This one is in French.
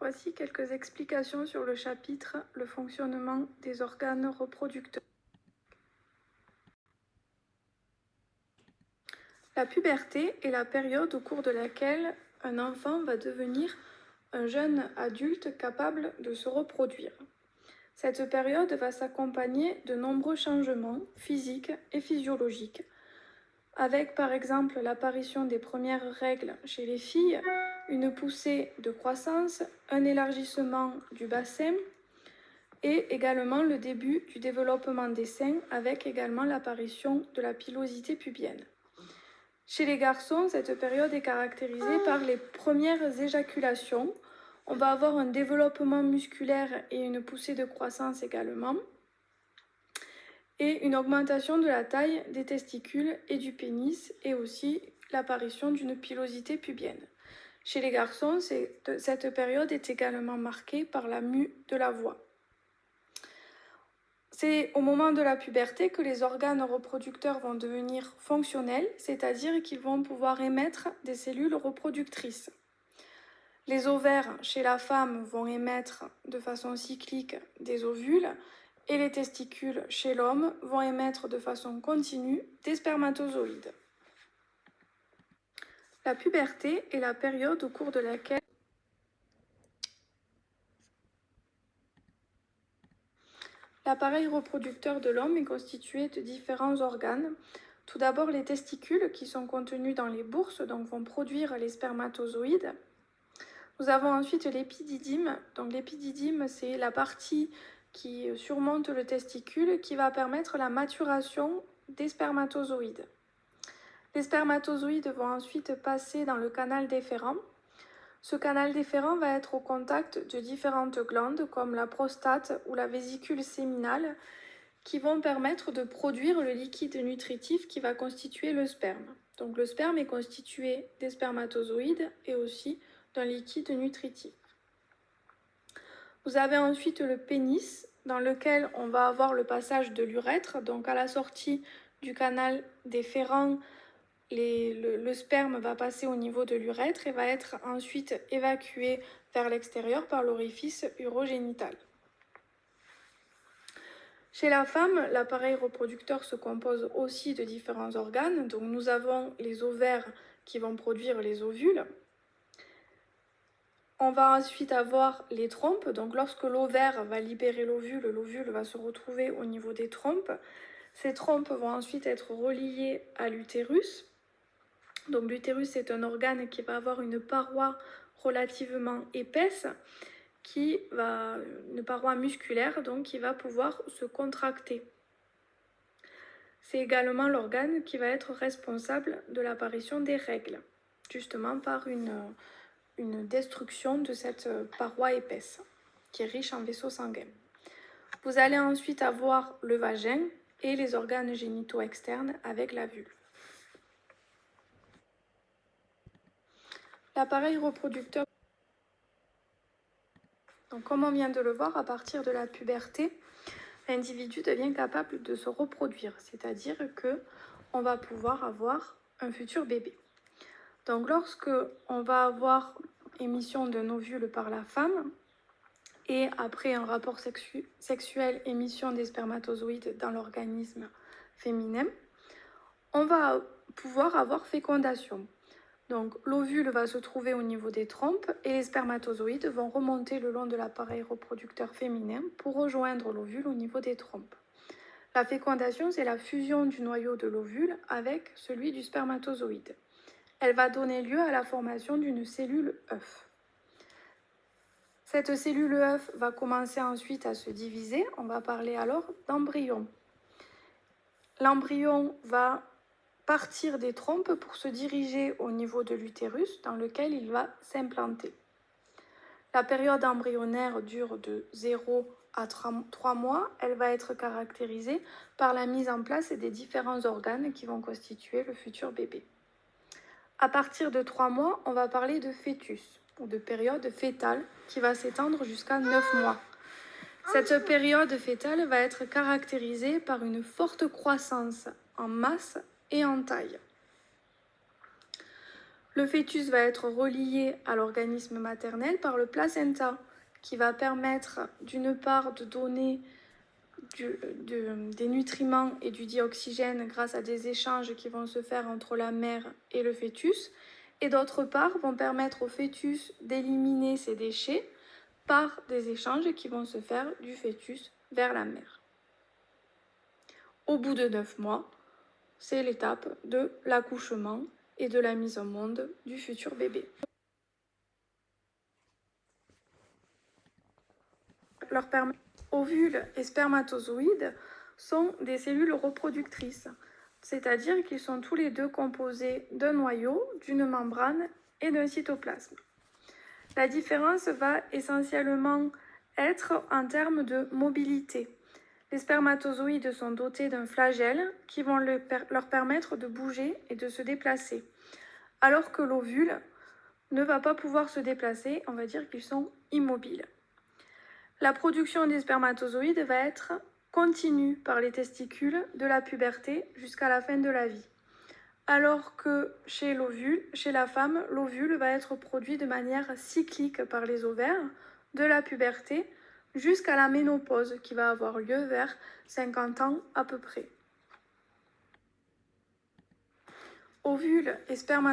Voici quelques explications sur le chapitre « Le fonctionnement des organes reproducteurs ». La puberté est la période au cours de laquelle un enfant va devenir un jeune adulte capable de se reproduire. Cette période va s'accompagner de nombreux changements physiques et physiologiques, avec par exemple l'apparition des premières règles chez les filles, une poussée de croissance, un élargissement du bassin et également le début du développement des seins avec également l'apparition de la pilosité pubienne. Chez les garçons, cette période est caractérisée par les premières éjaculations. On va avoir un développement musculaire et une poussée de croissance également, et une augmentation de la taille des testicules et du pénis, et aussi l'apparition d'une pilosité pubienne. Chez les garçons, cette période est également marquée par la mue de la voix. C'est au moment de la puberté que les organes reproducteurs vont devenir fonctionnels, c'est-à-dire qu'ils vont pouvoir émettre des cellules reproductrices. Les ovaires chez la femme vont émettre de façon cyclique des ovules et les testicules chez l'homme vont émettre de façon continue des spermatozoïdes. La puberté est la période au cours de laquelle l'appareil reproducteur de l'homme est constitué de différents organes. Tout d'abord les testicules qui sont contenus dans les bourses, donc vont produire les spermatozoïdes. Nous avons ensuite l'épididyme. Donc l'épididyme, c'est la partie qui surmonte le testicule qui va permettre la maturation des spermatozoïdes. Les spermatozoïdes vont ensuite passer dans le canal déférent. Ce canal déférent va être au contact de différentes glandes comme la prostate ou la vésicule séminale qui vont permettre de produire le liquide nutritif qui va constituer le sperme. Donc le sperme est constitué des spermatozoïdes et aussi d'un liquide nutritif. Vous avez ensuite le pénis dans lequel on va avoir le passage de l'urètre. Donc à la sortie du canal déférent, le sperme va passer au niveau de l'urètre et va être ensuite évacué vers l'extérieur par l'orifice urogénital. Chez la femme, l'appareil reproducteur se compose aussi de différents organes. Donc nous avons les ovaires qui vont produire les ovules. On va ensuite avoir les trompes. Donc lorsque l'ovaire va libérer l'ovule, l'ovule va se retrouver au niveau des trompes. Ces trompes vont ensuite être reliées à l'utérus. Donc l'utérus est un organe qui va avoir une paroi relativement épaisse, une paroi musculaire, donc qui va pouvoir se contracter. C'est également l'organe qui va être responsable de l'apparition des règles, justement par une destruction de cette paroi épaisse, qui est riche en vaisseaux sanguins. Vous allez ensuite avoir le vagin et les organes génitaux externes avec la vulve. L'appareil reproducteur, donc comme on vient de le voir, à partir de la puberté, l'individu devient capable de se reproduire, c'est-à-dire qu'on va pouvoir avoir un futur bébé. Donc lorsque on va avoir émission d'un ovule par la femme et après un rapport sexuel, émission des spermatozoïdes dans l'organisme féminin, on va pouvoir avoir fécondation. Donc l'ovule va se trouver au niveau des trompes et les spermatozoïdes vont remonter le long de l'appareil reproducteur féminin pour rejoindre l'ovule au niveau des trompes. La fécondation, c'est la fusion du noyau de l'ovule avec celui du spermatozoïde. Elle va donner lieu à la formation d'une cellule œuf. Cette cellule œuf va commencer ensuite à se diviser. On va parler alors d'embryon. L'embryon va partir des trompes pour se diriger au niveau de l'utérus dans lequel il va s'implanter. La période embryonnaire dure de 0 à 3 mois. Elle va être caractérisée par la mise en place des différents organes qui vont constituer le futur bébé. À partir de 3 mois, on va parler de fœtus ou de période fœtale qui va s'étendre jusqu'à 9 mois. Cette période fœtale va être caractérisée par une forte croissance en masse et en taille. Le fœtus va être relié à l'organisme maternel par le placenta, qui va permettre d'une part de donner des nutriments et du dioxygène grâce à des échanges qui vont se faire entre la mère et le fœtus, et d'autre part vont permettre au fœtus d'éliminer ses déchets par des échanges qui vont se faire du fœtus vers la mère. Au bout de 9 mois, c'est l'étape de l'accouchement et de la mise au monde du futur bébé. Ovules et spermatozoïdes sont des cellules reproductrices, c'est-à-dire qu'ils sont tous les deux composés d'un noyau, d'une membrane et d'un cytoplasme. La différence va essentiellement être en termes de mobilité. Les spermatozoïdes sont dotés d'un flagelle qui vont leur permettre de bouger et de se déplacer, alors que l'ovule ne va pas pouvoir se déplacer, on va dire qu'ils sont immobiles. La production des spermatozoïdes va être continue par les testicules de la puberté jusqu'à la fin de la vie, alors que chez la femme, l'ovule va être produit de manière cyclique par les ovaires de la puberté jusqu'à la ménopause qui va avoir lieu vers 50 ans à peu près. Ovules et spermatozoïdes